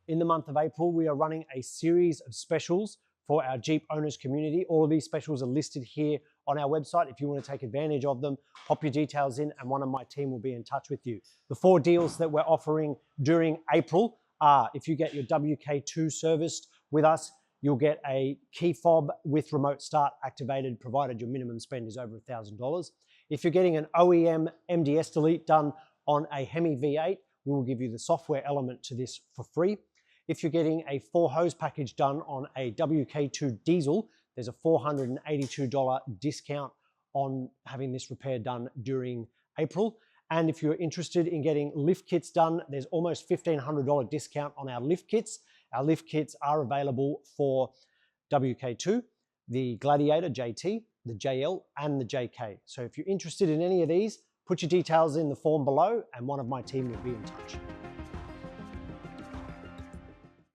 In the month of April, we are running a series of specials for our Jeep owners community. All of these specials are listed here on our website. If you want to take advantage of them, pop your details in and one of my team will be in touch with you. The 4 deals that we're offering during April are, if you get your WK2 serviced with us, you'll get a key fob with remote start activated, provided your minimum spend is over $1,000. If you're getting an OEM MDS delete done on a Hemi V8, we will give you the software element to this for free. If you're getting a 4 hose package done on a WK2 diesel, there's a $482 discount on having this repair done during April. And if you're interested in getting lift kits done, there's almost $1,500 discount on our lift kits. Our lift kits are available for WK2, the Gladiator JT, the JL, and the JK. So if you're interested in any of these, put your details in the form below and one of my team will be in touch.